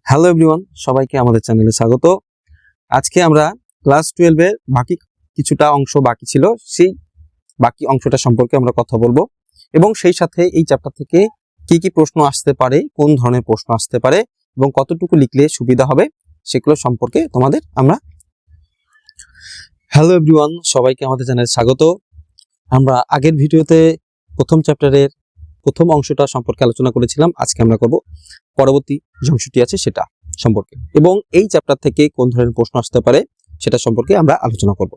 Hello everyone, সবাইকে আমাদের চ্যানেলে স্বাগত। আজকে আমরা ক্লাস 12 এর বাকি কিছুটা অংশ বাকি ছিল, সেই বাকি অংশটা সম্পর্কে আমরা কথা বলবো এবং সেই সাথে এই চ্যাপ্টার থেকে কি কি প্রশ্ন আসতে পারে, কোন ধরনের প্রশ্ন আসতে পারে এবং কতটুকু লিখলে সুবিধা হবে সেগুলো সম্পর্কে তোমাদের আমরা। হ্যালো এভরিওয়ান, সবাইকে আমাদের চ্যানেলে স্বাগত। আমরা আগের ভিডিওতে প্রথম চ্যাপ্টারের প্রথম অংশটা সম্পর্কে আলোচনা করেছিলাম। আজকে আমরা করব পরবর্তী যে অংশটি আছে সেটা সম্পর্কে, এবং এই চ্যাপ্টার থেকে কোন ধরনের প্রশ্ন আসতে পারে সেটা সম্পর্কে আমরা আলোচনা করব।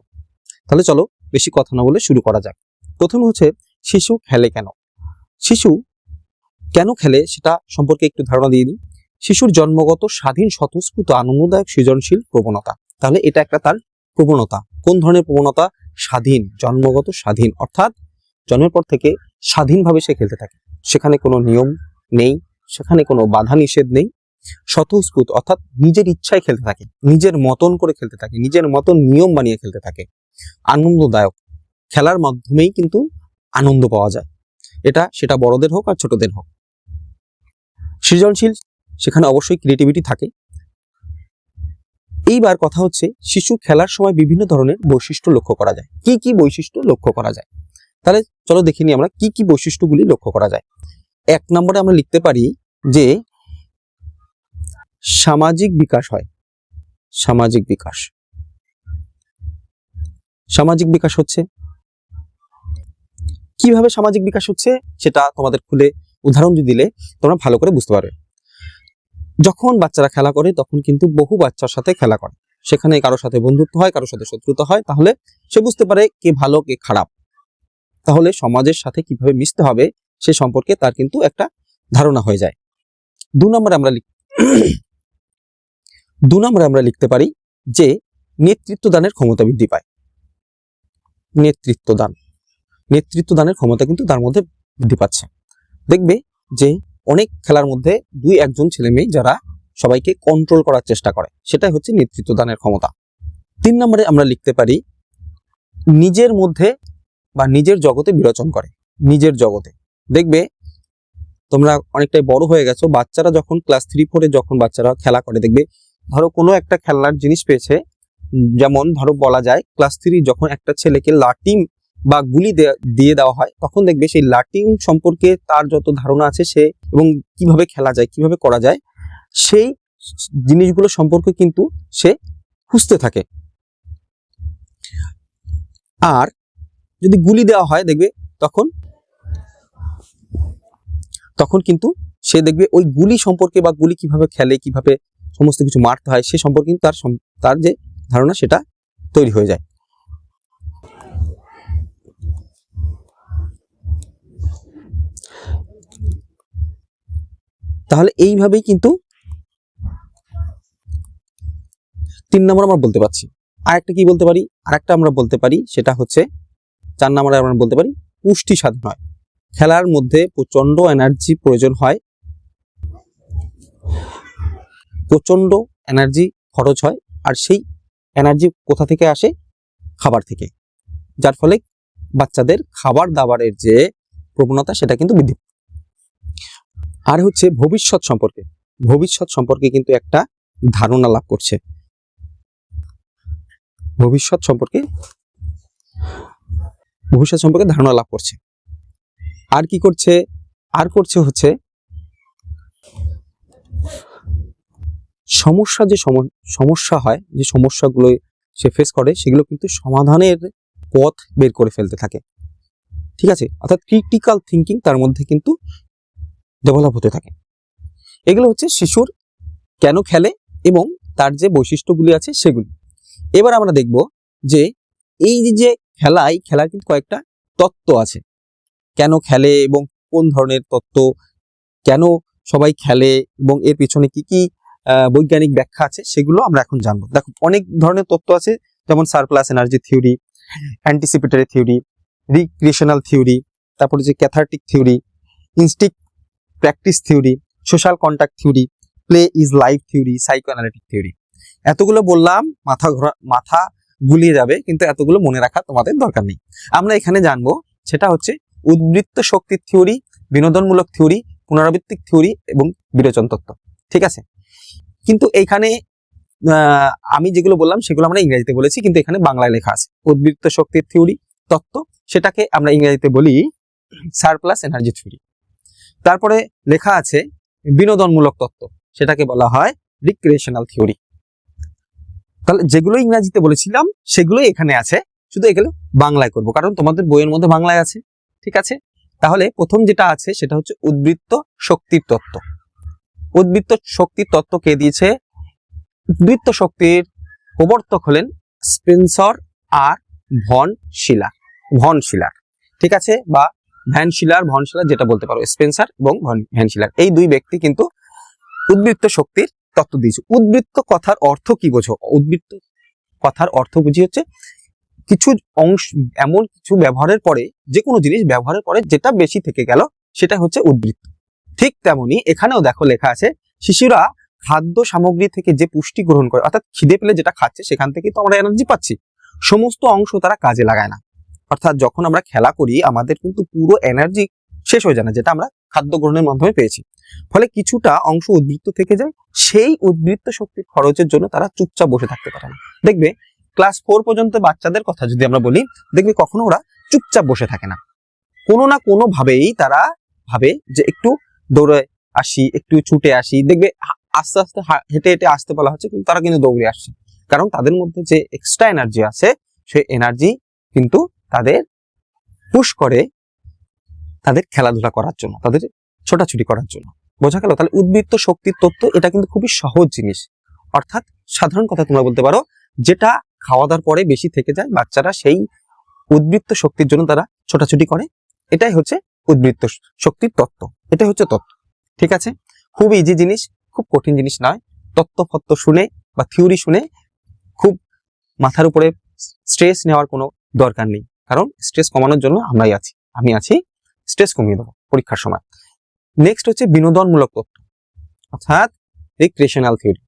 তাহলে চলো বেশি কথা না বলে শুরু করা যাক। প্রথমে হচ্ছে শিশু খেলে কেন। শিশু কেন খেলে সেটা সম্পর্কে একটু ধারণা দিয়ে দিই। শিশুর জন্মগত স্বাধীন, স্বতঃস্ফূর্ত, আনন্দদায়ক, সৃজনশীল প্রবণতা। তাহলে এটা একটা তার প্রবণতা। কোন ধরনের প্রবণতা? স্বাধীন, জন্মগত স্বাধীন, অর্থাৎ জন্মের পর থেকে স্বাধীনভাবে সে খেলতে থাকে, সেখানে কোনো নিয়ম নেই, সেখানে কোনো বাধা নিষেধ নেই। স্বতঃস্ফূর্ত অর্থাৎ নিজের ইচ্ছায় খেলতে থাকে, নিজের মতন করে খেলতে থাকে, নিজের মতন নিয়ম বানিয়ে খেলতে থাকে। আনন্দদায়ক, খেলার মাধ্যমেই কিন্তু আনন্দ পাওয়া যায়, সেটা বড়দের হোক আর ছোটদের হোক। সৃজনশীল, সেখানে অবশ্যই ক্রিয়েটিভিটি থাকে। এইবার কথা হচ্ছে শিশু খেলার সময় বিভিন্ন ধরনের বৈশিষ্ট্য লক্ষ্য করা যায়। কি কি বৈশিষ্ট্য লক্ষ্য করা যায়? তাহলে চলো দেখে নিই আমরা কি কি বৈশিষ্ট্যগুলি লক্ষ্য করা যায়। 1 নম্বরে আমরা লিখতে পারি যে সামাজিক বিকাশ হয়। সামাজিক বিকাশ, সামাজিক বিকাশ হচ্ছে কিভাবে সামাজিক বিকাশ হচ্ছে সেটা তোমাদের খুলে উদাহরণ দিলে তোমরা ভালো করে বুঝতে পারবে। যখন বাচ্চারা খেলা করে তখন কিন্তু বহু বাচ্চার সাথে খেলা করে, সেখানে কারোর সাথে বন্ধুত্ব হয়, কারোর সাথে শত্রুতা হয়, তাহলে সে বুঝতে পারে কে ভালো কে খারাপ। তাহলে সমাজের সাথে কিভাবে মিশতে হবে সে সম্পর্কে তার কিন্তু একটা ধারণা হয়ে যায়। 2 নম্বরে আমরা লিখতে পারি যে নেতৃত্ব দানের ক্ষমতা বৃদ্ধি পায়। নেতৃত্ব দানের ক্ষমতা কিন্তু তার মধ্যে বৃদ্ধি পাচ্ছে। দেখবে যে অনেক খেলার মধ্যে 2-1 ছেলে মেয়ে যারা সবাইকে কন্ট্রোল করার চেষ্টা করে, সেটাই হচ্ছে নেতৃত্ব দানের ক্ষমতা। 3 নম্বরে আমরা লিখতে পারি নিজের মধ্যে বা নিজের জগতে বিরোচন করে। নিজের জগতে দেখবে তোমরা অনেকটাই বড় হয়ে গেছো, বাচ্চারা যখন ক্লাস 3-4 যখন বাচ্চারা খেলা করে, দেখবে ধরো কোনো একটা খেলনার জিনিস পেয়েছে, যেমন ধরো বলা যায় ক্লাস 3 যখন একটা ছেলেকে লাঠি বা গুলি দিয়ে দেওয়া হয়, তখন দেখবে সেই লাঠি সম্পর্কে তার যত ধারণা আছে সে, এবং কিভাবে খেলা যায়, কিভাবে করা যায়, সেই জিনিসগুলো সম্পর্কে কিন্তু সে খুঁজতে থাকে। আর যদি গুলি দেওয়া হয় দেখবে তখন কিন্তু সে দেখবে ওই গুলি সম্পর্কে বা গুলি কিভাবে খেলে, কিভাবে সমস্ত কিছু মারতে হয় সে সম্পর্কে কিন্তু তার যে ধারণা সেটা তৈরি হয়ে যায়। তাহলে এইভাবেই কিন্তু 3 নম্বর আমরা বলতে পারছি। আরেকটা কি বলতে পারি? আরেকটা আমরা বলতে পারি সেটা হচ্ছে 4 নম্বরে আমরা বলতে পারি পুষ্টি সাধন হয়। খেলার মধ্যে প্রচন্ড এনার্জি প্রয়োজন হয়, প্রচন্ড এনার্জি খরচ হয়, আর সেই এনার্জি কোথা থেকে আসে? খাবার থেকে, যার ফলে বাচ্চাদের খাবার দাবারের যে প্রবণতা সেটা কিন্তু বৃদ্ধি পায়। আর হচ্ছে ভবিষ্যৎ সম্পর্কে কিন্তু একটা ধারণা লাভ করছে। ভবিষ্যৎ সম্পর্কে ধারণা লাভ করছে। আর কি করছে? আর করছে হচ্ছে সমস্যা হয়, যে সমস্যাগুলো সে ফেস করে সেগুলো কিন্তু সমাধানের পথ বের করে ফেলতে থাকে। ঠিক আছে, অর্থাৎ ক্রিটিক্যাল থিঙ্কিং তার মধ্যে কিন্তু ডেভেলপ হতে থাকে। এগুলো হচ্ছে শিশুর কেন খেলে এবং তার যে বৈশিষ্ট্যগুলি আছে সেগুলি। এবার আমরা দেখব যে এই যে খেলার কিন্তু কয়েকটা তত্ত্ব আছে। কেন খেলে এবং কোন ধরনের তত্ত্ব, কেন সবাই খেলে এবং এর পিছনে কি কি বৈজ্ঞানিক ব্যাখ্যা আছে সেগুলো আমরা এখন জানবো। দেখো অনেক ধরনের তত্ত্ব আছে, যেমন surplus energy theory, anticipatory theory, recreational theory, তারপরে যে cathartic theory, instinct practice theory, social contact theory, play is life theory, psychoanalytic theory. এতগুলো বললাম, মাথা গুলিয়ে যাবে, কিন্তু এতগুলো মনে রাখা তোমাদের দরকার নেই। আমরা এখানে জানবো সেটা হচ্ছে উদ্বৃত্ত শক্তির থিওরি, বিনোদনমূলক থিওরি, পুনরাবৃত্তিক থিওরি এবং বিরোচন তত্ত্ব। ঠিক আছে, কিন্তু এইখানে আমি যেগুলো বললাম সেগুলো আমরা ইংরেজিতে বলেছি, কিন্তু এখানে বাংলায় লেখা আছে উদ্বৃত্ত শক্তির থিওরি তত্ত্ব, সেটাকে আমরা ইংরেজিতে বলি সারপ্লাস এনার্জি থিওরি। তারপরে লেখা আছে বিনোদনমূলক তত্ত্ব, সেটাকে বলা হয় রিক্রিয়েশনাল থিওরি। তাহলে যেগুলো ইংরেজিতে বলেছিলাম সেগুলোই এখানে আছে, শুধু এগুলো বাংলায় করব কারণ তোমাদের বইয়ের মধ্যে বাংলায় আছে। ঠিক আছে, তাহলে প্রথম যেটা আছে সেটা হচ্ছে উদ্বৃত্ত শক্তির তত্ত্ব। উদ্বৃত্ত শক্তির তত্ত্ব কে দিয়েছে? উদ্বৃত্ত শক্তির প্রবর্তক হলেন স্পেন্সর আর ভন শিলার। ঠিক আছে, বা ভ্যান শিলার যেটা বলতে পারো, স্পেন্সার এবং ভ্যান শিলার, এই দুই ব্যক্তি কিন্তু উদ্বৃত্ত শক্তির তত্ত্ব দিয়েছে। উদ্বৃত্ত কথার অর্থ কি বোঝো? উদ্বৃত্ত কথার অর্থ বুঝি হচ্ছে কিছু অংশ, এমন কিছু ব্যবহারের পরে, যে কোনো জিনিস ব্যবহারের পরে যেটা বেশি থেকে গেল সেটা হচ্ছে উদ্বৃত্ত। ঠিক তেমনি এখানেও দেখো লেখা আছে শিশুরা খাদ্য সামগ্রী থেকে যে পুষ্টি গ্রহণ করে, অর্থাৎ খিদে পেলে যেটা খাচ্ছে সেখান থেকে তো আমরা এনার্জি পাচ্ছি, সমস্ত অংশ তারা কাজে লাগায় না। অর্থাৎ যখন আমরা খেলা করি আমাদের কিন্তু পুরো এনার্জি শেষ হয়ে যায় না, যেটা আমরা খাদ্য গ্রহণের মাধ্যমে পেয়েছি। ফলে কিছুটা অংশ উদ্বৃত্ত থেকে যায়, সেই উদ্বৃত্ত শক্তির খরচের জন্য তারা চুপচাপ বসে থাকতে পারে না। দেখবে ক্লাস 4 পর্যন্ত বাচ্চাদের কথা যদি আমরা বলি, দেখবে কখনো ওরা চুপচাপ বসে থাকে না, কোনো না কোনো ভাবেই তারা ভাবে যে একটু দৌড়ে আসি, একটু ছুটে আসি। দেখবে আস্তে আস্তে হেঁটে হেঁটে আসতে বলা হচ্ছে কিন্তু তারা কিন্তু দৌড়ে আসছে, কারণ তাদের মধ্যে যে এক্সট্রা এনার্জি আছে সেই এনার্জি কিন্তু তাদের পুশ করে তাদের খেলাধুলা করার জন্য, তাদের ছোটাছুটি করার জন্য। বোঝা গেল? তাহলে উদ্বৃত্ত শক্তির তত্ত্ব এটা কিন্তু খুবই সহজ জিনিস, অর্থাৎ সাধারণ কথা তোমরা বলতে পারো যেটা খাওয়া দাওয়ার পরে বেশি থেকে যায়, বাচ্চারা সেই উদ্বৃত্ত শক্তির জন্য তারা ছোটাছুটি করে, এটাই হচ্ছে উদ্বৃত্ত শক্তির তত্ত্ব। এটাই হচ্ছে তত্ত্ব। ঠিক আছে, খুব ইজি জিনিস, খুব কঠিন জিনিস নয়। তত্ত্ব শুনে বা থিওরি শুনে খুব মাথার উপরে স্ট্রেস নেওয়ার কোনো দরকার নেই, কারণ স্ট্রেস কমানোর জন্য আমি আছি স্ট্রেস কমিয়ে দেবো পরীক্ষার সময়। নেক্সট হচ্ছে বিনোদনমূলক তত্ত্ব, অর্থাৎ রিক্রিয়েশনাল থিওরি।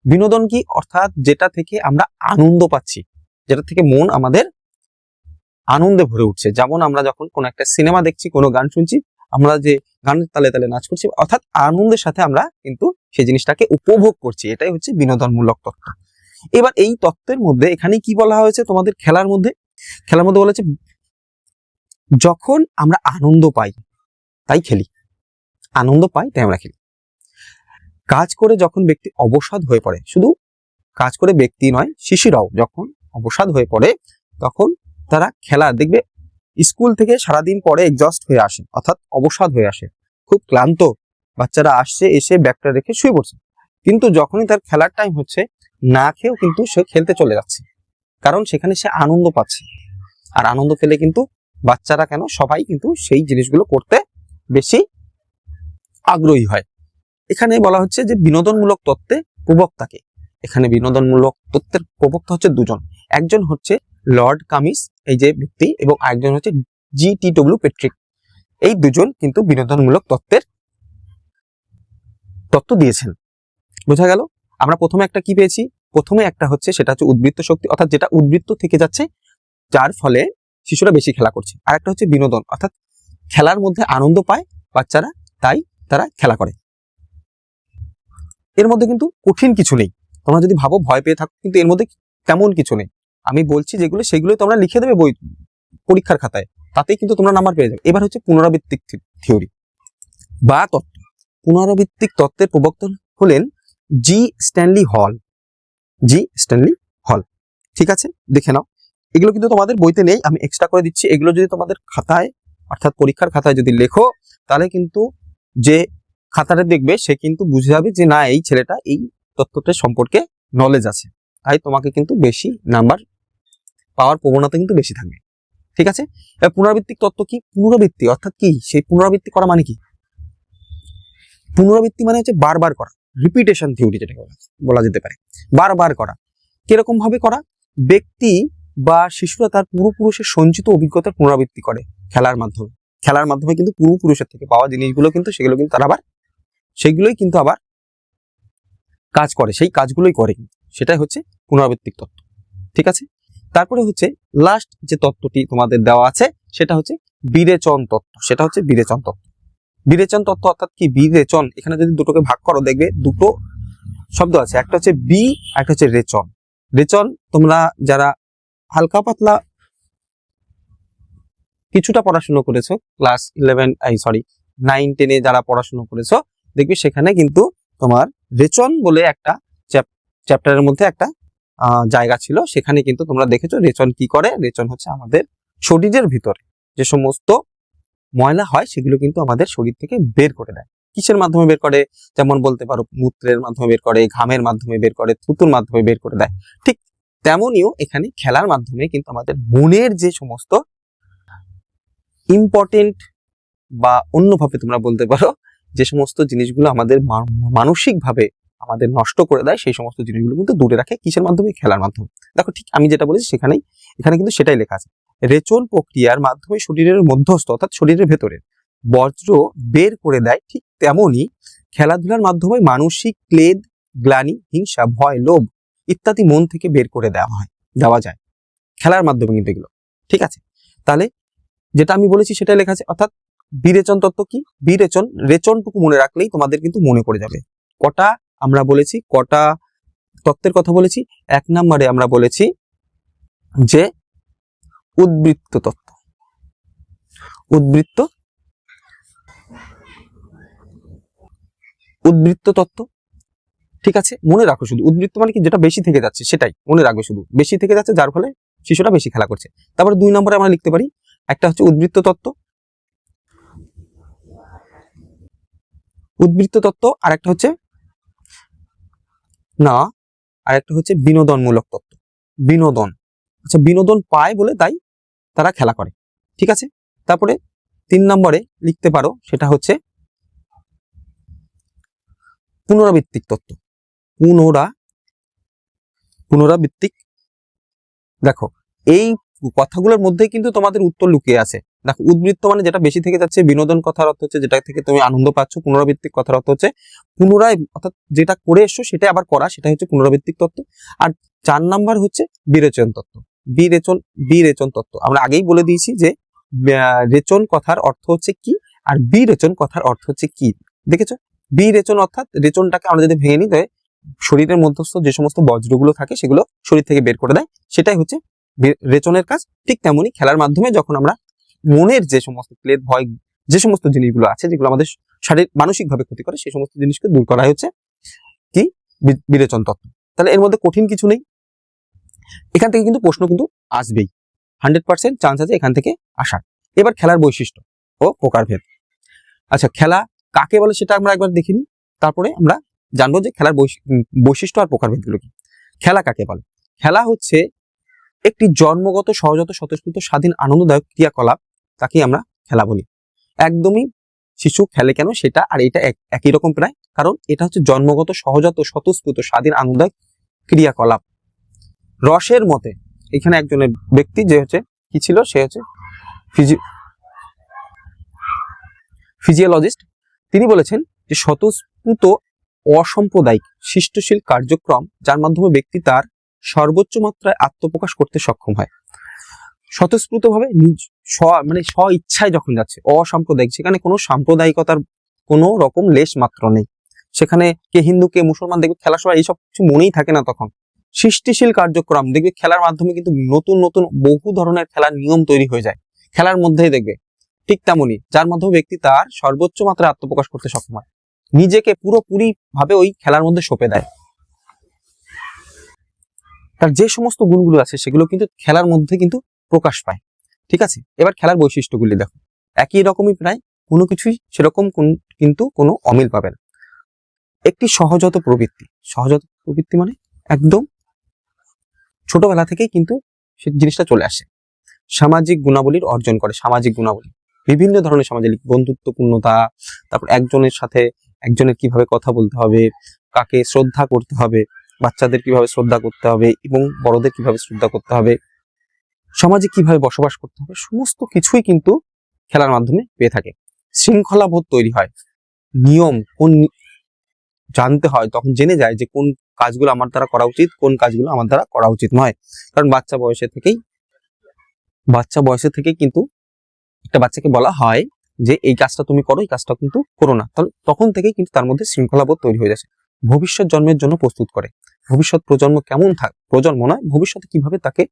বিনোদন কি? অর্থাৎ যেটা থেকে আমরা আনন্দ পাচ্ছি, যেটা থেকে মন আমাদের আনন্দে ভরে উঠছে। যেমন আমরা যখন কোনো একটা সিনেমা দেখছি, কোনো গান শুনছি, আমরা যে গানের তালে তালে নাচ করছি, অর্থাৎ আনন্দের সাথে আমরা কিন্তু সেই জিনিসটাকে উপভোগ করছি, এটাই হচ্ছে বিনোদনমূলক তত্ত্ব। এবার এই তত্ত্বের মধ্যে এখানে কি বলা হয়েছে? তোমাদের খেলার মধ্যে বলা হচ্ছে যখন আমরা আনন্দ পাই তাই খেলি, আনন্দ পাই তাই আমরা খেলি। কাজ করে যখন ব্যক্তি অবসাদ হয়ে পড়ে, শুধু কাজ করে ব্যক্তি নয়, শিশুরাও যখন অবসাদ হয়ে পড়ে তখন তারা খেলা, দেখবে স্কুল থেকে সারাদিন পরে এক্সস্ট হয়ে আসে, অর্থাৎ অবসাদ হয়ে আসে, খুব ক্লান্ত বাচ্চারা আসছে, এসে ব্যাগটা রেখে শুয়ে পড়ছে, কিন্তু যখনই তার খেলার টাইম হচ্ছে না খেয়েও কিন্তু সে খেলতে চলে যাচ্ছে, কারণ সেখানে সে আনন্দ পাচ্ছে। আর আনন্দ পেলে কিন্তু বাচ্চারা কেন সবাই কিন্তু সেই জিনিসগুলো করতে বেশি আগ্রহী হয়। এখানে বলা হচ্ছে যে বিনোদনমূলক তত্ত্বে প্রবক্তাকে, এখানে বিনোদনমূলক তত্ত্বের প্রবক্তা হচ্ছে দুজন, একজন হচ্ছে লর্ড কামিস, এই যে ব্যক্তি, এবং আরেকজন হচ্ছে GTW পেট্রিক। এই দুজন কিন্তু বিনোদনমূলক তত্ত্ব দিয়েছেন। বোঝা গেল? আমরা প্রথমে একটা কি পেয়েছি? প্রথমে একটা হচ্ছে সেটা হচ্ছে উদ্বৃত্ত শক্তি, অর্থাৎ যেটা উদ্বৃত্ত থেকে যাচ্ছে যার ফলে শিশুরা বেশি খেলা করছে। আর একটা হচ্ছে বিনোদন, অর্থাৎ খেলার মধ্যে আনন্দ পায় বাচ্চারা, তাই তারা খেলা করে। এর মধ্যে কিন্তু কঠিন কিছু নেই, তোমরা যদি ভাবো ভয় পেয়ে থাকো, কিন্তু এর মধ্যে তেমন কিছু নেই। আমি বলছি যেগুলো সেগুলোই তোমরা লিখে দেবে বই পরীক্ষার খাতায়, তাতেই কিন্তু তোমরা নাম্বার পেয়ে যাবে। এবার হচ্ছে পুনরাবৃত্তিক থিওরি বা তত্ত্ব। পুনরাবৃত্তিক তত্ত্বের প্রবক্তা হলেন স্ট্যানলি হল। ঠিক আছে, দেখে নাও, এগুলো কিন্তু তোমাদের বইতে নেই, আমি এক্সট্রা করে দিচ্ছি। এগুলো যদি তোমাদের খাতায়, অর্থাৎ পরীক্ষার খাতায় যদি লেখো, তাহলে কিন্তু যে খাতাটা দেখবে সে কিন্তু বুঝে যাবে যে না, এই ছেলেটা এই তত্ত্বটা সম্পর্কে নলেজ আছে, তাই তোমাকে কিন্তু বেশি নাম্বার পাওয়ার প্রবণতা কিন্তু বেশি থাকবে। ঠিক আছে, পুনরাবৃত্তিক তত্ত্ব কি? পুনরাবৃত্তি অর্থাৎ কি? সেই পুনরাবৃত্তি করা মানে কি? পুনরাবৃত্তি মানে হচ্ছে বারবার করা, রিপিটেশন থিওরি যেটাকে বলা যেতে পারে। বারবার করা, কিরকম ভাবে করা? ব্যক্তি বা শিশুরা তার পূর্বপুরুষের সঞ্চিত অভিজ্ঞতার পুনরাবৃত্তি করে খেলার মাধ্যমে কিন্তু পূর্বপুরুষের থেকে পাওয়া জিনিসগুলো কিন্তু সেগুলোই কিন্তু আবার কাজ করে, সেই কাজগুলোই করে, সেটাই হচ্ছে পুনরাবৃত্তিক তত্ত্ব। ঠিক আছে, তারপরে হচ্ছে লাস্ট যে তত্ত্বটি তোমাদের দেওয়া আছে সেটা হচ্ছে বিরেচন তত্ত্ব। বিরেচন তত্ত্ব অর্থাৎ কি? বিরেচন, এখানে যদি দুটোকে ভাগ করো দেখবে দুটো শব্দ আছে, একটা হচ্ছে বি, একটা হচ্ছে রেচন। রেচন তোমরা যারা হালকা পাতলা কিছুটা পড়াশোনা করেছো, ক্লাস 9-10 যারা পড়াশোনা করেছো, দেখবে সেখানে কিন্তু তোমার রেচন বলে একটা চ্যাপ্টারের মধ্যে একটা জায়গা ছিল, সেখানে কিন্তু তোমরা দেখেছো রেচন কি করে। রেচন হচ্ছে আমাদের শরীরের ভিতরে যে সমস্ত ময়লা হয় সেগুলো কিন্তু আমাদের শরীর থেকে বের করে দেয়। কিসের মাধ্যমে বের করে? যেমন বলতে পারো মূত্রের মাধ্যমে বের করে, ঘামের মাধ্যমে বের করে, থুতুর মাধ্যমে বের করে দেয়। ঠিক তেমনিও এখানে খেলার মাধ্যমে কিন্তু আমাদের মনের যে সমস্ত ইম্পর্টেন্ট বা অন্যভাবে তোমরা বলতে পারো যে সমস্ত জিনিসগুলো আমাদের মানসিকভাবে আমাদের নষ্ট করে দেয়, সেই সমস্ত জিনিসগুলো কিন্তু দূরে রাখে। কিসের মাধ্যমে? খেলার মাধ্যমে। দেখো ঠিক আমি যেটা বলেছি এখানে কিন্তু সেটাই লেখা আছে। রেচন প্রক্রিয়ার মাধ্যমে শরীরের মধ্যস্থ অর্থাৎ শরীরের ভেতরে বজ্র বের করে দেয়, ঠিক তেমনি খেলাধুলার মাধ্যমে মানসিক ক্লেদ, গ্লানি, হিংসা, ভয়, লোভ ইত্যাদি মন থেকে বের করে দেওয়া যায় খেলার মাধ্যমে কিন্তু এগুলো। ঠিক আছে, তাহলে যেটা আমি বলেছি সেটাই লেখা আছে। অর্থাৎ বিরেচন তত্ত্ব কি? বিরেচন, রেচনটুকু মনে রাখলেই তোমাদের কিন্তু মনে পড়ে যাবে। কটা আমরা বলেছি, কটা তত্ত্বের কথা বলেছি? 1 নম্বরে আমরা বলেছি যে উদ্বৃত্ত তত্ত্ব। উদ্বৃত্ত তত্ত্ব, ঠিক আছে, মনে রাখো। শুধু উদ্বৃত্ত মানে কি? যেটা বেশি থেকে যাচ্ছে সেটাই মনে রাখবে, শুধু বেশি থেকে যাচ্ছে যার ফলে শিশুরা বেশি খেলা করছে। তারপরে 2 নম্বরে আমরা লিখতে পারি, একটা হচ্ছে উদ্বৃত্ত তত্ত্ব, আর একটা হচ্ছে বিনোদনমূলক তত্ত্ব। বিনোদন, আচ্ছা, বিনোদন পায় বলে তাই তারা খেলা করে। ঠিক আছে, তারপরে 3 নম্বরে লিখতে পারো, সেটা হচ্ছে পুনরাবৃত্তিক তত্ত্ব। পুনরাবৃত্তিক, দেখো এই কথাগুলোর মধ্যে কিন্তু তোমাদের উত্তর লুকিয়ে আছে। দেখো, উদ্বৃত্ত মানে যেটা বেশি থেকে যাচ্ছে, বিনোদন কথার অর্থ হচ্ছে যেটা থেকে তুমি আনন্দ পাচ্ছ, পুনরাবৃত্তিক কথার অর্থ হচ্ছে পুনরায়, অর্থাৎ যেটা করে এসছো সেটা আবার করা, সেটা হচ্ছে পুনরাবৃত্তিক তত্ত্ব। আর 4 নাম্বার হচ্ছে বিরেচন তত্ত্ব। বিরেচন তত্ত্ব আমরা আগেই বলে দিয়েছি যে রেচন কথার অর্থ হচ্ছে কি আর বিরেচন কথার অর্থ হচ্ছে কি, দেখেছো? বিরেচন অর্থাৎ রেচনটাকে আমরা যদি ভেঙে নিই, শরীরের মধ্যস্থ যে সমস্ত বজ্রগুলো থাকে সেগুলো শরীর থেকে বের করে দেয়, সেটাই হচ্ছে রেচনের কাজ। ঠিক তেমনি খেলার মাধ্যমে যখন আমরা মনের যে সমস্ত ক্লেদ, ভয়, যে সমস্ত জিনিসগুলো আছে যেগুলো আমাদের শারীরিক মানসিকভাবে ক্ষতি করে, সেই সমস্ত জিনিসকে দূর করা হচ্ছে কি? বিরেচন তত্ত্ব। তাহলে এর মধ্যে কঠিন কিছু নেই, এখান থেকে কিন্তু প্রশ্ন কিন্তু আসবেই, 100% চান্স আছে এখান থেকে আসার। এবার খেলার বৈশিষ্ট্য ও প্রকারভেদ। আচ্ছা, খেলা কাকে বলে সেটা আমরা একবার দেখে নিই, তারপরে আমরা জানবো যে খেলার বৈশিষ্ট্য আর প্রকারভেদগুলো কি। খেলা কাকে বলে? খেলা হচ্ছে একটি জন্মগত, সহজাত, স্বতঃস্ফূর্ত, স্বাধীন, আনন্দদায়ক ক্রিয়াকলাপ, তাকেই আমরা খেলা বলি। একদমই শিশু খেলে কেন সেটা আর এটা একই রকম প্রায়, কারণ এটা হচ্ছে জন্মগত, সহজাত, স্বতঃস্ফূর্ত, স্বাধীন, আনন্দদায়ক ক্রিয়াকলাপ। রসের মতে এখানে একজনের ব্যক্তি যে হচ্ছে কি ছিল, সে হচ্ছে ফিজিওলজিস্ট, তিনি বলেছেন যে স্বতঃস্ফূর্ত, অসাম্প্রদায়িক, সৃষ্টিশীল কার্যক্রম যার মাধ্যমে ব্যক্তি তার সর্বোচ্চ মাত্রায় আত্মপ্রকাশ করতে সক্ষম হয়। স্বতঃস্ফূর্তভাবে মানে স্ব ইচ্ছায় যখন যাচ্ছে, অসাম্প্রদায়িক, সেখানে কোনো সাম্প্রদায়িকতার কোনো রকম লেশ মাত্র নেই। সেখানে কে হিন্দু কে মুসলমান, দেখবে খেলার সময় এইসব কিছু মনেই থাকে না। তখন সৃষ্টিশীল কার্যক্রম, দেখবে খেলার মাধ্যমে কিন্তু নতুন নতুন বহু ধরনের খেলার নিয়ম তৈরি হয়ে যায় খেলার মধ্যেই, দেখবে। ঠিক তেমনি যার মাধ্যমে ব্যক্তি তার সর্বোচ্চ মাত্রায় আত্মপ্রকাশ করতে সক্ষম হয়, নিজেকে পুরোপুরি ভাবে ওই খেলার মধ্যে সঁপে দেয়। তার যে সমস্ত গুণগুলো আছে সেগুলো কিন্তু খেলার মধ্যে কিন্তু প্রকাশ পায়। ঠিক আছে, এবার খেলার বৈশিষ্ট্যগুলি দেখো, একই রকমই প্রায়, কোনো কিছুই সেরকম কিন্তু কোনো অমিল পাবে না। একটি সহজাত প্রবৃত্তি মানে একদম ছোটবেলা থেকেই কিন্তু সে জিনিসটা চলে আসে। সামাজিক গুণাবলীর অর্জন করে, সামাজিক গুণাবলী, বিভিন্ন ধরনের সামাজিক, বন্ধুত্বপূর্ণতা, তারপর একজনের সাথে একজনের কিভাবে কথা বলতে হবে, কাকে শ্রদ্ধা করতে হবে, বাচ্চাদের কিভাবে শ্রদ্ধা করতে হবে এবং বড়দের কিভাবে শ্রদ্ধা করতে হবে, সমাজে কিভাবে বসবাস করতে হবে, সমস্ত কিছুই কিন্তু খেলার মাধ্যমে পেয়ে থাকে। শৃঙ্খলাবোধ তৈরি হয়, নিয়ম কোন জানতে হয়, তখন জেনে যায় যে কোন কাজগুলো আমার দ্বারা করা উচিত, কোন কাজগুলো আমার দ্বারা করা উচিত নয়। কারণ বাচ্চা বয়সে থেকেই কিন্তু একটা বাচ্চাকে বলা হয় যে এই কাজটা তুমি করো, এই কাজটা কিন্তু করো না, তাহলে তখন থেকেই কিন্তু তার মধ্যে শৃঙ্খলাবোধ তৈরি হয়ে যাচ্ছে। ভবিষ্যৎ জন্মের জন্য প্রস্তুত করে। ভবিষ্যৎ প্রজন্ম কেমন প্রজন্ম নয়, ভবিষ্যতে কিভাবে তাকে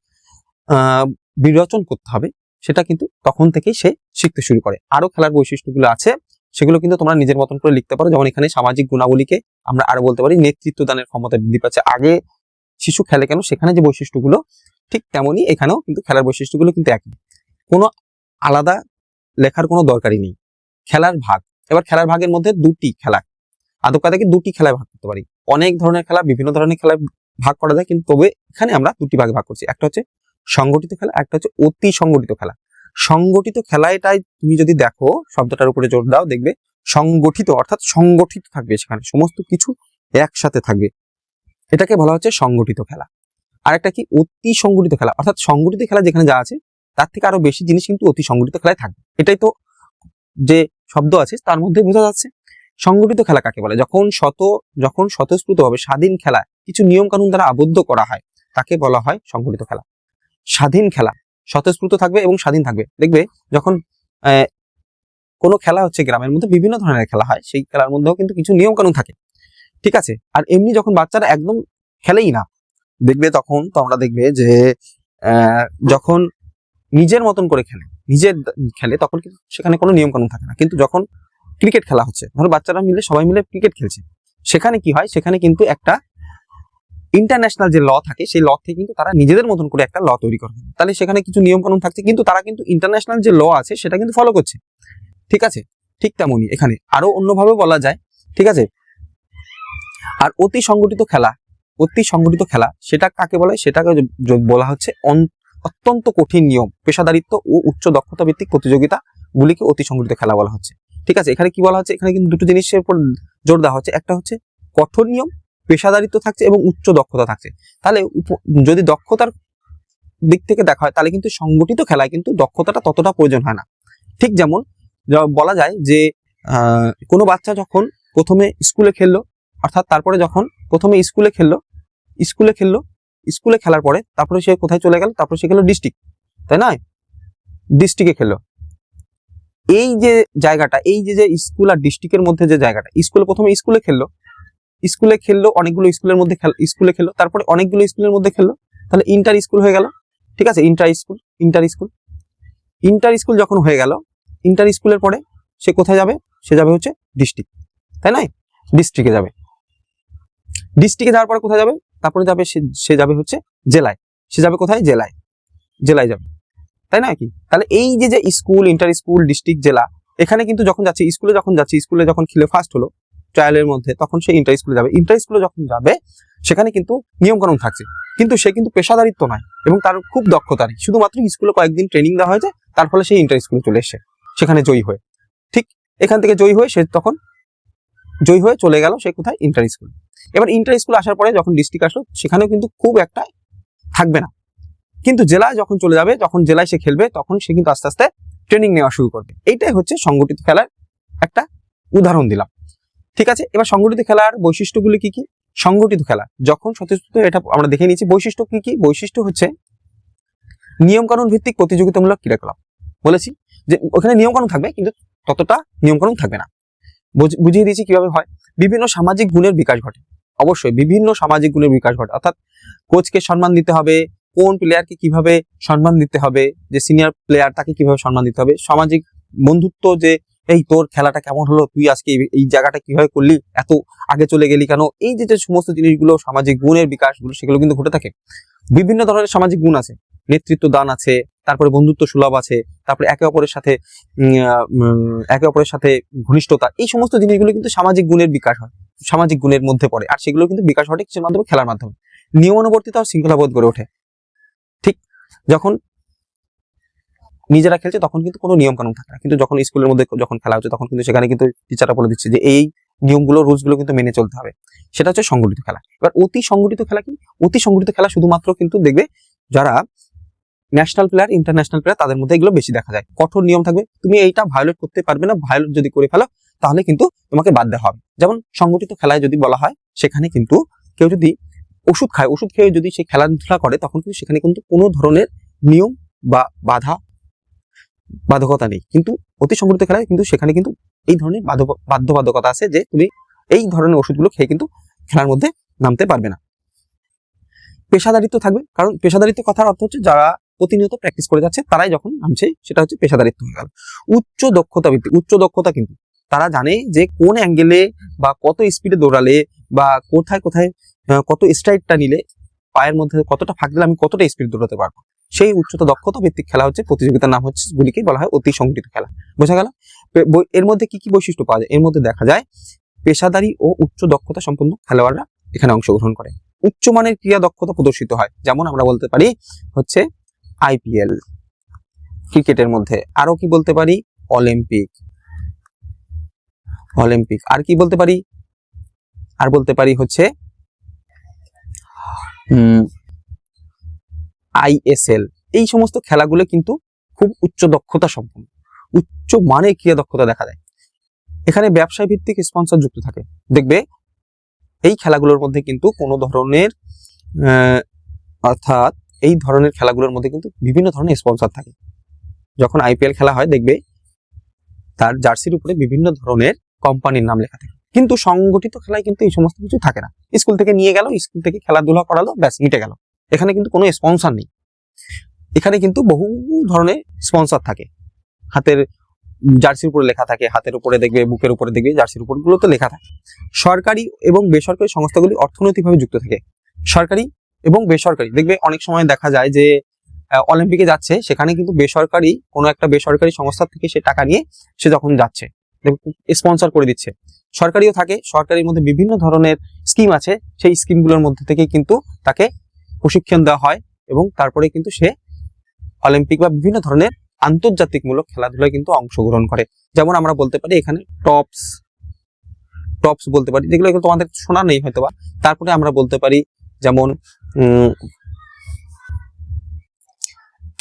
বিরচন করতে হবে সেটা কিন্তু তখন থেকেই সে শিখতে শুরু করে। আরো খেলার বৈশিষ্ট্যগুলো আছে, সেগুলো কিন্তু তোমরা নিজের মতন করে লিখতে পারো। যেমন এখানে সামাজিক গুণাবলীকে আমরা আরো বলতে পারি নেতৃত্ব দানের ক্ষমতা বৃদ্ধি পাচ্ছে। আগে শিশু খেলে কেন, সেখানে যে বৈশিষ্ট্যগুলো ঠিক তেমনই এখানেও কিন্তু খেলার বৈশিষ্ট্যগুলো কিন্তু একই, কোনো আলাদা লেখার কোনো দরকারই নেই। খেলার ভাগ, এবার খেলার ভাগের মধ্যে দুটি খেলা, আদব কায়দাকে দুটি খেলায় ভাগ করতে পারি। অনেক ধরনের খেলা, বিভিন্ন ধরনের খেলায় ভাগ করা যায়, কিন্তু তবে এখানে আমরা দুটি ভাগে ভাগ করছি। একটা হচ্ছে সংগঠিত খেলা, একটা হচ্ছে অতি সংগঠিত খেলা। সংগঠিত খেলাটাই তুমি যদি দেখো, শব্দটার উপরে জোর দাও, দেখবে সংগঠিত অর্থাৎ সংগঠিত থাকবে, সেখানে সমস্ত কিছু একসাথে থাকবে, এটাকে বলা হচ্ছে সংগঠিত খেলা। আর একটা কি অতি সংগঠিত খেলা, অর্থাৎ সংগঠিত খেলা যেখানে যা আছে তার থেকে আরো বেশি জিনিস কিন্তু অতি সংগঠিত খেলায় থাকবে। এটাই তো যে শব্দ আছে তার মধ্যে বোঝা যাচ্ছে। সংগঠিত খেলা কাকে বলে? যখন স্বতঃস্ফূর্তভাবে স্বাধীন খেলা কিছু নিয়ম কানুন দ্বারা আবদ্ধ করা হয়, তাকে বলা হয় সংগঠিত খেলা। স্বাধীন খেলা স্বতঃস্ফূর্ত থাকবে এবং স্বাধীন থাকবে। দেখবে যখন কোনো খেলা হচ্ছে, গ্রামের মধ্যে বিভিন্ন ধরনের খেলা হয়, সেই খেলার মধ্যেও কিন্তু কিছু নিয়ম কানুন থাকে, ঠিক আছে। আর এমনি যখন বাচ্চারা একদম খেলেই না, দেখবে তখন তো আমরা দেখবে যে যখন নিজের মতন করে খেলে তখন কিন্তু সেখানে কোনো নিয়ম কানুন থাকে না। কিন্তু যখন ক্রিকেট খেলা হচ্ছে, ধরো বাচ্চারা মিলে সবাই মিলে ক্রিকেট খেলছে, সেখানে কি হয়, সেখানে কিন্তু একটা ইন্টারন্যাশনাল যে ল থাকে, সেই ল থেকে কিন্তু তারা নিজেদের মতন করে একটা ল তৈরি করে। তাহলে সেখানে কিছু নিয়ম কানুন থাকছে, কিন্তু তারা কিন্তু ইন্টারন্যাশনাল যে ল আছে সেটা কিন্তু ফলো করছে, ঠিক আছে। ঠিক তেমনই এখানে আরো অন্যভাবে বলা যায়, ঠিক আছে। আর অতি সংগঠিত খেলা সেটা কাকে বলে? সেটাকে বলা হচ্ছে অত্যন্ত কঠিন নিয়ম, পেশাদারিত্ব ও উচ্চ দক্ষতা ভিত্তিক প্রতিযোগিতা গুলিকে অতি সংগঠিত খেলা বলা হচ্ছে, ঠিক আছে। এখানে কি বলা হচ্ছে? এখানে কিন্তু দুটো জিনিসের উপর জোর দেওয়া হচ্ছে। একটা হচ্ছে কঠোর নিয়ম, পেশাদারিত্ব থাকছে এবং উচ্চ দক্ষতা থাকছে। তাহলে যদি দক্ষতার দিক থেকে দেখা হয়, তাহলে কিন্তু সংগঠিত খেলায় কিন্তু দক্ষতাটা ততটা প্রয়োজন হয় না। ঠিক যেমন বলা যায় যে কোনো বাচ্চা যখন প্রথমে স্কুলে খেললো, অর্থাৎ তারপরে যখন প্রথমে স্কুলে খেলার পরে তারপরে সে কোথায় চলে গেল, তারপরে সে খেলো ডিস্ট্রিক্ট, তাই না? ডিস্ট্রিক্টে খেললো। এই যে জায়গাটা, এই যে স্কুল আর ডিস্ট্রিক্টের মধ্যে যে জায়গাটা, প্রথমে স্কুলে খেললো অনেকগুলো স্কুলের মধ্যে খেললো, তারপরে অনেকগুলো স্কুলের মধ্যে খেললো, তাহলে ইন্টার স্কুল হয়ে গেল, ঠিক আছে। ইন্টার স্কুল যখন হয়ে গেল, ইন্টার স্কুলের পরে সে কোথায় যাবে? সে যাবে হচ্ছে ডিস্ট্রিক্ট, তাই না? ডিস্ট্রিক্টে যাওয়ার পরে কোথায় যাবে? তারপরে যাবে সে যাবে হচ্ছে জেলায়। সে যাবে কোথায়? জেলায় যাবে, তাই না? কি তাহলে এই যে স্কুল, ইন্টার স্কুল, ডিস্ট্রিক্ট, জেলা, এখানে কিন্তু যখন যাচ্ছে স্কুলে যখন খেলে ফার্স্ট হলো ট্রায়ালের মধ্যে, তখন সে ইন্টার স্কুলে যাবে। ইন্টার স্কুলে যখন যাবে সেখানে কিন্তু নিয়ম কানুন থাকছে, কিন্তু সে কিন্তু পেশাদারিত্ব নয় এবং তার খুব দক্ষতা নেই, শুধুমাত্র স্কুলে কয়েকদিন ট্রেনিং দেওয়া হয়েছে, তার ফলে সে ইন্টার স্কুলে চলে এসে সেখানে জয়ী হয়ে, ঠিক এখান থেকে জয়ী হয়ে চলে গেল সে কোথায়? Inter school. এবার ইন্টার স্কুল আসার পরে যখন ডিস্ট্রিক্ট আসলো, সেখানেও কিন্তু খুব একটা থাকবে না, কিন্তু জেলায় যখন চলে যাবে, যখন জেলায় সে খেলবে, তখন সে কিন্তু আস্তে আস্তে ট্রেনিং নেওয়া শুরু করবে। এইটাই হচ্ছে সংগঠিত খেলার একটা উদাহরণ দিলাম, ঠিক আছে। এবার সংগঠিত খেলার বৈশিষ্ট্যগুলি কি কি? সংগঠিত খেলা যখন স্বতঃস্ফূর্ত, এটা আমরা দেখে নিয়েছি। বৈশিষ্ট্য কি কি? বৈশিষ্ট্য হচ্ছে নিয়ম কানুন ভিত্তিক প্রতিযোগিতামূলক ক্রিয়াকলাপ। বলেছি যে ওখানে নিয়ম কানুন থাকবে, কিন্তু ততটা নিয়ম কানুন থাকবে না। বুঝিয়ে দিয়েছি কিভাবে হয়। বিভিন্ন সামাজিক গুণের বিকাশ ঘটে, অবশ্যই বিভিন্ন সামাজিক গুণের বিকাশ ঘটে, অর্থাৎ কোচকে সম্মান দিতে হবে, কোন প্লেয়ারকে কিভাবে সম্মান দিতে হবে, যে সিনিয়র প্লেয়ার তাকে কিভাবে সম্মান দিতে হবে, সামাজিক বন্ধুত্ব, যে এই তোর খেলাটা কেমন হলো, তুই আজকে এই জায়গাটা কিভাবে করলি, এত আগে চলে গেলি কেন, এই যে সমস্ত জিনিসগুলো সামাজিক গুণের বিকাশগুলো, সেগুলো কিন্তু ঘটে থাকে। বিভিন্ন ধরনের সামাজিক গুণ আছে, নেতৃত্ব দান আছে, তারপরে বন্ধুত্ব সুলভ আছে, তারপরে একে অপরের সাথে ঘনিষ্ঠতা, এই সমস্ত জিনিসগুলো কিন্তু সামাজিক গুণের বিকাশ হয়, সামাজিক গুণের মধ্যে পড়ে। আর সেগুলো কিন্তু বিকাশ ঘটে কিসের মাধ্যমে? খেলার মাধ্যমে। নিয়মানুবর্তিতা ও শৃঙ্খলাবোধ গড়ে ওঠে। ঠিক যখন নিজেরা খেলছে তখন কিন্তু কোনো নিয়ম কানুন থাকে না, কিন্তু যখন স্কুলের মধ্যে যখন খেলা হচ্ছে, তখন কিন্তু সেখানে কিন্তু টিচাররা বলে দিচ্ছে যে এই নিয়মগুলো, রুলসগুলো কিন্তু মেনে চলতে হবে। সেটা হচ্ছে সংগঠিত খেলা। এবার অতি সংগঠিত খেলা কি? অতি সংগঠিত খেলা শুধুমাত্র কিন্তু দেখবে যারা ন্যাশনাল প্লেয়ার, ইন্টারন্যাশনাল প্লেয়ার, তাদের মধ্যে এগুলো বেশি দেখা যায়। কঠোর নিয়ম থাকবে, তুমি এইটা ভায়োলেট করতে পারবে না, ভায়োলেট যদি করে ফেলো তাহলে কিন্তু তোমাকে বাদ দেওয়া হবে। যেমন সংগঠিত খেলায় যদি বলা হয়, সেখানে কিন্তু কেউ যদি ওষুধ খায়, ওষুধ খেয়ে যদি সে খেলাধুলা করে, তখন কিন্তু সেখানে কিন্তু কোনো ধরনের নিয়ম বা বাধকতা নেই। কিন্তু অতি সংগঠিত খেলায় কিন্তু সেখানে কিন্তু এই ধরনের বাধ্যবাধকতা আছে, যে তুমি এই ধরনের ওষুধগুলো খেয়ে কিন্তু খেলার মধ্যে নামতে পারবে না। পেশাদারিত্ব থাকবে, কারণ পেশাদারিত্ব কথার অর্থ হচ্ছে যারা প্রতিনিয়ত প্র্যাকটিস করে যাচ্ছে তারাই যখন নামছে সেটা হচ্ছে পেশাদারিত্ব হয়ে গেল। উচ্চ দক্ষতা ভিত্তিক, উচ্চ দক্ষতা কিন্তু তারা জানে যে কোন অ্যাঙ্গেলে বা কত স্পিডে দৌড়ালে বা কোথায় কোথায় কত স্ট্রাইকটা নিলে, পায়ের মধ্যে কতটা ফাঁক দিলে আমি কতটা স্পিড দৌড়াতে পারবো। সেই উচ্চতা দক্ষতা ভিত্তিক খেলা হচ্ছে, প্রতিযোগিতার নাম হচ্ছে, গুলিকেই বলা হয় অতি সংগঠিত খেলা। বোঝা গেল? এর মধ্যে কি কি বৈশিষ্ট্য পাওয়া যায়? এর মধ্যে দেখা যায় পেশাদারি ও উচ্চ দক্ষতা সম্পন্ন খেলোয়াড়রা এখানে অংশগ্রহণ করে। উচ্চমানের ক্রীড়া দক্ষতা প্রদর্শিত হয়, যেমন আমরা বলতে পারি হচ্ছে আইপিএল ক্রিকেটের মধ্যে, আরো কি বলতে পারি অলিম্পিক, আর কি বলতে পারি, আর বলতে পারি হচ্ছে আইএসএল। এই সমস্ত খেলাগুলো কিন্তু খুব উচ্চ দক্ষতা সম্পন্ন, উচ্চ মানের ক্রীড়া দক্ষতা দেখা যায়। এখানে ব্যবসায় ভিত্তিক স্পন্সর যুক্ত থাকে। দেখবে এই খেলাগুলোর মধ্যে কিন্তু কোনো ধরনের অর্থাৎ এই ধরনের খেলাগুলোর মধ্যে কিন্তু বিভিন্ন ধরনের স্পন্সর থাকে। যখন আইপিএল খেলা হয় দেখবে তার জার্সির উপরে বিভিন্ন ধরনের কোম্পানির নাম লেখা থাকে, কিন্তু সংগঠিত খেলায় কিন্তু এই সমস্ত কিছু থাকে না। স্কুল থেকে নিয়ে গেল, স্কুল থেকে খেলাধুলা করালো, ব্যাস মিটে গেল। এখানে কিন্তু কোনো স্পন্সর নেই। এখানে কিন্তু বহু ধরনের স্পন্সর থাকে। হাতের জার্সির উপরে লেখা থাকে, হাতের উপরে দেখবে, বুকের উপরে দেখবে, জার্সির উপর গুলো তো লেখা থাকে। সরকারি এবং বেসরকারি সংস্থাগুলি অর্থনৈতিকভাবে যুক্ত থাকে। সরকারি এবং বেসরকারি, দেখবে অনেক সময় দেখা যায় যে অলিম্পিকে যাচ্ছে, সেখানে কিন্তু বেসরকারি কোনো একটা বেসরকারি সংস্থা থেকে সে টাকা নিয়ে সে যখন যাচ্ছে স্পন্সর করে দিচ্ছে। সরকারিও থাকে, সরকারির মধ্যে বিভিন্ন ধরনের স্কিম আছে, সেই স্কিমগুলোর মধ্যে থেকে কিন্তু তাকে প্রশিক্ষণ দেওয়া হয় এবং তারপরে কিন্তু সে অলিম্পিক বা বিভিন্ন ধরনের আন্তর্জাতিকমূলক খেলাধুলায় কিন্তু অংশগ্রহণ করে। যেমন আমরা বলতে পারি এখানে টপস বলতে পারি, যেগুলো তোমাদের শোনা নেই হয়তো বা। তারপরে আমরা বলতে পারি যেমন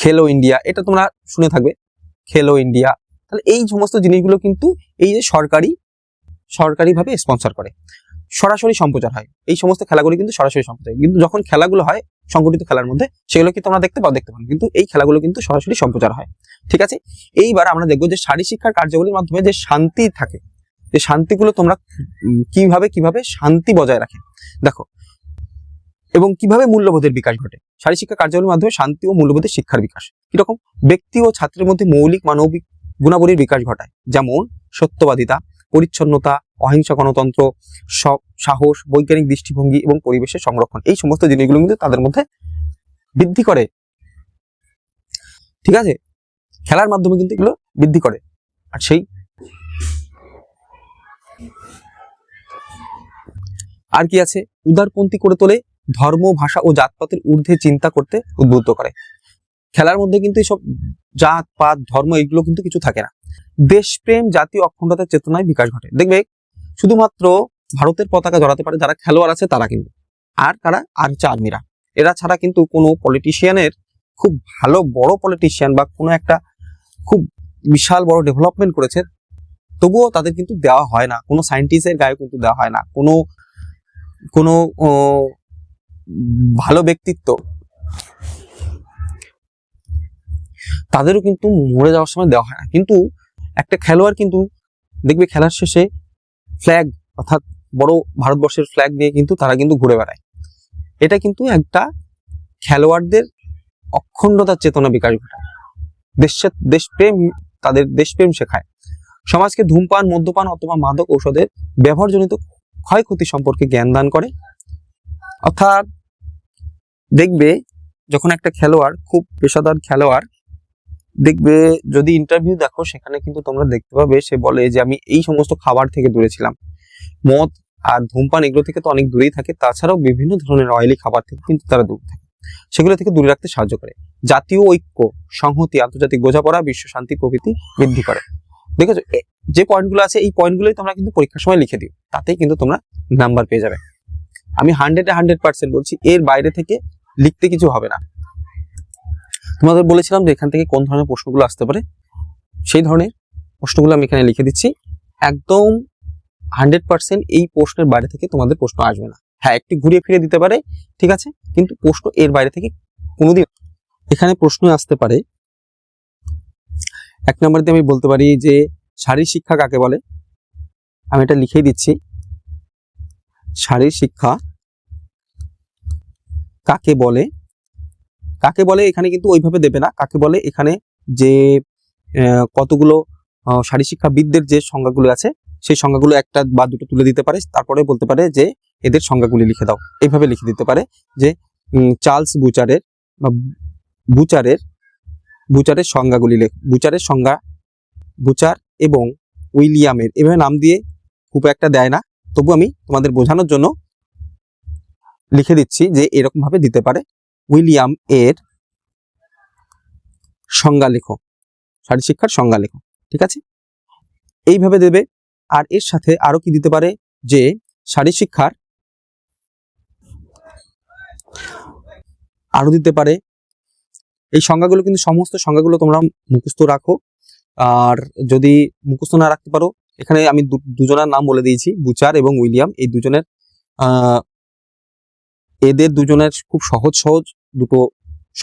খেলো ইন্ডিয়া, এটা তোমরা শুনে থাকবে, খেলো ইন্ডিয়া। তাহলে এই সমস্ত জিনিসগুলো কিন্তু এই যে সরকারিভাবে স্পন্সর করে। সরাসরি সম্প্রচার হয়, এই সমস্ত খেলাগুলো কিন্তু সরাসরি সম্প্রচার, কিন্তু যখন খেলাগুলো হয় সংগঠিত খেলার মধ্যে সেগুলো কি তোমরা দেখতে পাও কিন্তু এই খেলাগুলো কিন্তু সরাসরি সম্প্রচার হয়। ঠিক আছে, এইবার আমরা দেখবো যে শারীরিক শিক্ষার কার্যাবলীর মাধ্যমে যে শান্তি থাকে, যে শান্তিগুলো তোমরা কিভাবে শান্তি বজায় রাখে দেখো, এবং কিভাবে মূল্যবোধের বিকাশ ঘটে। শারীরিক শিক্ষা কার্যাবলীর মাধ্যমে শান্তি ও মূল্যবোধের শিক্ষার বিকাশ কিরকম? ব্যক্তি ও ছাত্রের মধ্যে মৌলিক মানবিক গুণাবলীর বিকাশ ঘটায়, যেমন সত্যবাদিতা, পরিচ্ছন্নতা, অহিংসা, গণতন্ত্র, সাহস, বৈজ্ঞানিক দৃষ্টিভঙ্গি এবং পরিবেশের সংরক্ষণ। এই সমস্ত জিনিসগুলো কিন্তু তাদের মধ্যে বৃদ্ধি করে। ঠিক আছে, খেলার মাধ্যমে কিন্তু এগুলো বৃদ্ধি করে। আর সেই আর কি আছে, উদারপন্থী করে তোলে, ধর্ম, ভাষা ও জাতপাতের ঊর্ধ্বে চিন্তা করতে উদ্বুদ্ধ করে। খেলার মধ্যে কিন্তু এইসব জাত পাত ধর্ম এগুলো কিন্তু কিছু থাকে না। দেশপ্রেম, জাতীয় অখণ্ডতার চেতনায় বিকাশ ঘটে। দেখবে শুধুমাত্র ভারতের পতাকা জড়াতে পারে যারা খেলোয়াড় আছে তারা কিন্তু, আর কারা, আর হচ্ছে আর্মিরা। এরা ছাড়া কিন্তু কোনো পলিটিশিয়ানের, খুব ভালো বড় পলিটিশিয়ান বা কোনো একটা খুব বিশাল বড় ডেভেলপমেন্ট করেছে তবুও তাদের কিন্তু দেওয়া হয় না, কোনো সায়েন্টিস্টের গায়ে কিন্তু দেওয়া হয় না, কোনো ভালো ব্যক্তিত্ব তাদেরও কিন্তু মরে যাওয়ার সময় দেওয়া হয় না। কিন্তু একটা খেলোয়াড় কিন্তু দেখবে খেলার শেষে ফ্ল্যাগ, অর্থাৎ বড় ভারতবর্ষের ফ্ল্যাগ নিয়ে কিন্তু তারা কিন্তু ঘুরে বেড়ায়। এটা কিন্তু একটা খেলোয়াড়দের অখণ্ডতার চেতনা বিকাশ ঘটায়, দেশপ্রেম, তাদের দেশপ্রেম শেখায়। সমাজকে ধূমপান, মদ্যপান অথবা মাদক ঔষধের ব্যবহারজনিত ক্ষয়ক্ষতি সম্পর্কে জ্ঞান দান করে। অর্থাৎ দেখবে যখন একটা খেলোয়াড়, খুব পেশাদার খেলোয়াড়, দেখবে যদি ইন্টারভিউ দেখো সেখানে কিন্তু তোমরা দেখতে পাবে সে বলে যে আমি এই সমস্ত খাবার থেকে দূরে ছিলাম, মদ আর ধূমপান এগুলো থেকে তো অনেক দূরেই থাকে, তাছাড়াও বিভিন্ন ধরনের অয়েলি খাবার থেকে কিন্তু তারা দূরে থাকে, সেগুলো থেকে দূরে রাখতে সাহায্য করে। জাতীয় ঐক্য, সংহতি, আন্তর্জাতিক বোঝাপড়া, বিশ্ব শান্তি প্রভৃতি বৃদ্ধি করে। দেখেছো যে পয়েন্টগুলো আছে এই পয়েন্টগুলোই তোমরা কিন্তু পরীক্ষার সময় লিখে দিও, তাতেই কিন্তু তোমরা নাম্বার পেয়ে যাবে। আমি 100% বলছি, এর বাইরে থেকে লিখতে কিছু হবে না। তোমাদের বলেছিলাম যে এখান থেকে কোন ধরনের প্রশ্নগুলো আসতে পারে, সেই ধরনের প্রশ্নগুলো আমি এখানে লিখে দিচ্ছি। একদম 100% এই প্রশ্নের বাইরে থেকে তোমাদের প্রশ্ন আসবে না। হ্যাঁ, একটু ঘুরিয়ে ফিরে দিতে পারে, ঠিক আছে, কিন্তু প্রশ্ন এর বাইরে থেকে কোনোদিন এখানে প্রশ্ন আসতে পারে। 1 নম্বর দিয়ে আমি বলতে পারি যে শারীরিক শিক্ষা কাকে বলে, আমি এটা লিখেই দিচ্ছি। শারীরশিক্ষা কাকে বলে, কাকে বলে এখানে কিন্তু ওইভাবে দেবে না। কাকে বলে এখানে যে কতগুলো শারীরশিক্ষাবিদদের যে সংজ্ঞাগুলো আছে সেই সংজ্ঞাগুলো একটা বা দুটো তুলে দিতে পারে, তারপরে বলতে পারে যে এদের সংজ্ঞাগুলি লিখে দাও, এইভাবে লিখে দিতে পারে যে চার্লস বুচারের বা বুচারের সংজ্ঞাগুলি বুচারের সংজ্ঞা, বুচার এবং উইলিয়ামের, এভাবে নাম দিয়ে খুব একটা দেয় না, তবু আমি তোমাদের বোঝানোর জন্য লিখে দিচ্ছি যে এরকম ভাবে দিতে পারে উইলিয়াম এর সংজ্ঞা লেখো, শারীরশিক্ষার সংজ্ঞা লেখো, ঠিক আছে, এইভাবে দেবে। আর এর সাথে আরো কি দিতে পারে যে শারীরশিক্ষার আরো দিতে পারে, এই সংজ্ঞাগুলো কিন্তু সমস্ত সংজ্ঞাগুলো তোমরা মুখস্থ রাখো। আর যদি মুখস্থ না রাখতে পারো, এখানে আমি দুজনের নাম বলে দিয়েছি, বুচার এবং উইলিয়াম, এই দুজনের এদের দুজনের খুব সহজ দুটো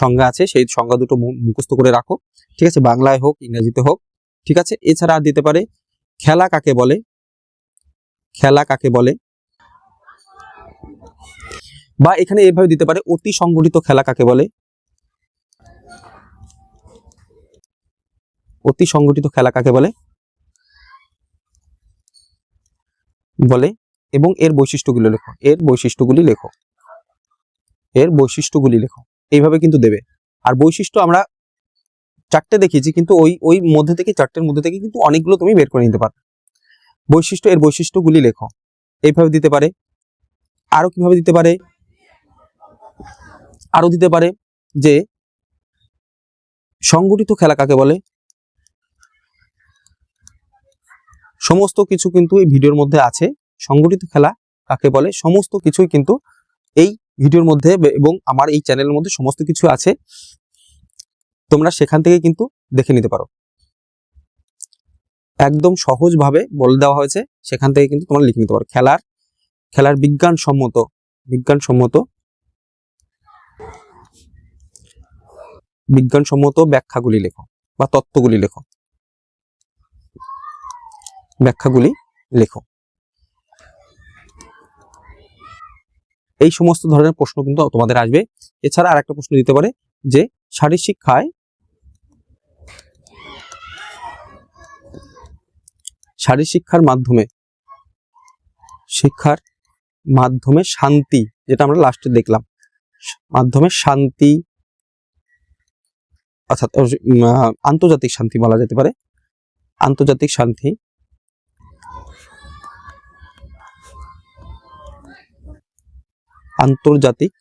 সংজ্ঞা আছে, সেই সংজ্ঞা দুটো মুখস্থ করে রাখো, ঠিক আছে, বাংলায় হোক ইংরেজিতে হোক, ঠিক আছে। এছাড়া আর দিতে পারে খেলা কাকে বলে, খেলা কাকে বলে, বা এখানে এভাবে দিতে পারে অতি সংগঠিত খেলা কাকে বলে, অতি সংগঠিত খেলা কাকে বলে বলে এবং এর বৈশিষ্ট্যগুলো লেখো, এর বৈশিষ্ট্যগুলি লেখো, এর বৈশিষ্ট্যগুলি লেখো, এইভাবে কিন্তু দেবে। আর বৈশিষ্ট্য আমরা চারটে দেখিয়েছি, কিন্তু ওই মধ্যে থেকে চারটের মধ্যে থেকে কিন্তু অনেকগুলো তুমি বের করে নিতে পারো। বৈশিষ্ট্য, এর বৈশিষ্ট্যগুলি লেখো, এইভাবে দিতে পারে। আরো কিভাবে দিতে পারে, আরো দিতে পারে যে সংগঠিত খেলা কাকে বলে, সমস্ত কিছু কিন্তু এই ভিডিওর মধ্যে আছে, সংগঠিত খেলা কাকে বলে সমস্ত কিছুই কিন্তু এই ভিডিওর মধ্যে এবং আমার এই চ্যানেলের মধ্যে সমস্ত কিছু আছে, তোমরা সেখান থেকে কিন্তু দেখে নিতে পারো, একদম সহজভাবে বলে দেওয়া হয়েছে, সেখান থেকে কিন্তু তোমরা লিখে নিতে পারো। খেলার বিজ্ঞানসম্মত ব্যাখ্যাগুলি লেখো বা তত্ত্বগুলি লেখো, ব্যাখ্যাগুলি লেখো। এই সমস্ত ধরনের প্রশ্ন কিন্তু তোমাদের আসবে। এছাড়া আর একটা প্রশ্ন দিতে পারে যে শারীরশিক্ষার মাধ্যমে শান্তি, যেটা আমরা লাস্টে দেখলাম, মাধ্যমে শান্তি অর্থাৎ আন্তর্জাতিক শান্তি বলা যেতে পারে, আন্তর্জাতিক শান্তি, আন্তর্জাতিক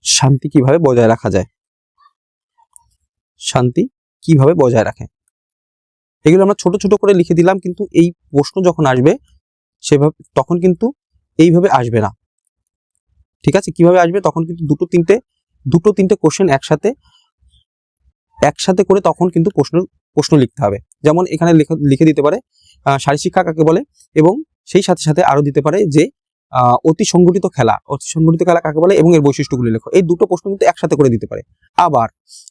শান্তি কিভাবে বজায় রাখা যায়, শান্তি কিভাবে বজায় রাখে, এগুলো আমরা ছোট ছোট করে লিখে দিলাম, কিন্তু এই প্রশ্ন যখন আসবে সেভাবে তখন কিন্তু এইভাবে আসবে না, ঠিক আছে। কিভাবে আসবে, তখন কিন্তু দুটো তিনটে কোশ্চেন একসাথে করে তখন কিন্তু প্রশ্ন লিখতে হবে। যেমন এখানে লিখে দিতে পারে শারীরশিক্ষা কাকে বলে, এবং সেই সাথে সাথে আরো দিতে পারে যে অতি সংগঠিত খেলা কাকে বলে এবং এর বৈশিষ্ট্যগুলি লেখো। এই দুটো প্রশ্ন কিন্তু একসাথে করে দিতে পারে। আবার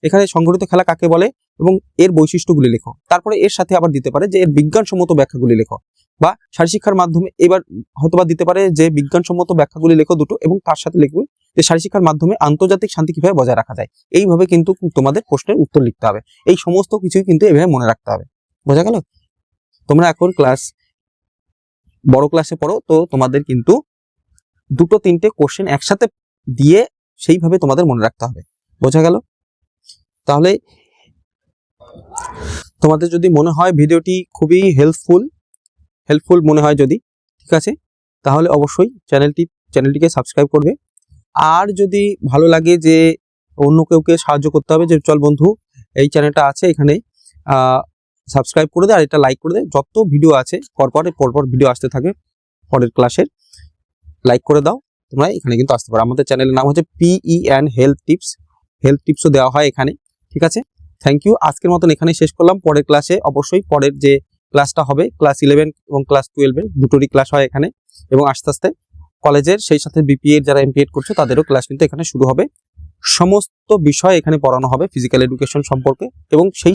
এখানে সংগঠিত খেলা কাকে বলে এবং এর বৈশিষ্ট্যগুলি লেখো, তারপরে এর সাথে আবার দিতে পারে যে এর বিজ্ঞানসম্মত ব্যাখ্যাগুলি লেখো, বা শারীরশিক্ষার মাধ্যমে এবার হয়তোবা দিতে পারে যে বিজ্ঞানসম্মত ব্যাখ্যাগুলি লেখো দুটো, এবং তার সাথে লিখবে যে শারীরশিক্ষার মাধ্যমে আন্তর্জাতিক শান্তি কিভাবে বজায় রাখা যায়। এইভাবে কিন্তু তোমাদের প্রশ্নের উত্তর লিখতে হবে। এই সমস্ত কিছুই কিন্তু এভাবে মনে রাখতে হবে। বোঝা গেল? তোমরা এখন বড় ক্লাসে পড়ো, তো তোমাদের কিন্তু দুটো তিনটে কোশ্চেন একসাথে দিয়ে সেইভাবে তোমাদের মনে রাখতে হবে। বোঝা গেল? তাহলে তোমাদের যদি মনে হয় ভিডিওটি খুবই হেল্পফুল মনে হয় যদি, ঠিক আছে, তাহলে অবশ্যই চ্যানেলটিকে সাবস্ক্রাইব করবে। আর যদি ভালো লাগে যে অন্য কেউকে সাহায্য করতে হবে, যে চল বন্ধু এই চ্যানেলটা আছে, এখানে সাবস্ক্রাইব করে দে আর এটা লাইক করে দে, যত ভিডিও আছে পরপর ভিডিও আসতে থাকে পরের ক্লাসের, লাইক করে দাও। তোমরা এখানে কিন্তু আসতে পারো। আমাদের চ্যানেলের নাম হচ্ছে PEN হেলথ টিপসও দেওয়া হয় এখানে, ঠিক আছে। Thank you. আজকের মতন এখানে শেষ করলাম। পরের ক্লাসে অবশ্যই পরের যে ক্লাসটা হবে ক্লাস 11 এবং ক্লাস 12 দুটোরই ক্লাস হয় এখানে, এবং আস্তে আস্তে কলেজের সেই সাথে BPA যারা MPA করছে তাদেরও ক্লাস কিন্তু এখানে শুরু হবে। সমস্ত বিষয় এখানে পড়ানো হবে ফিজিক্যাল এডুকেশন সম্পর্কে, এবং সেই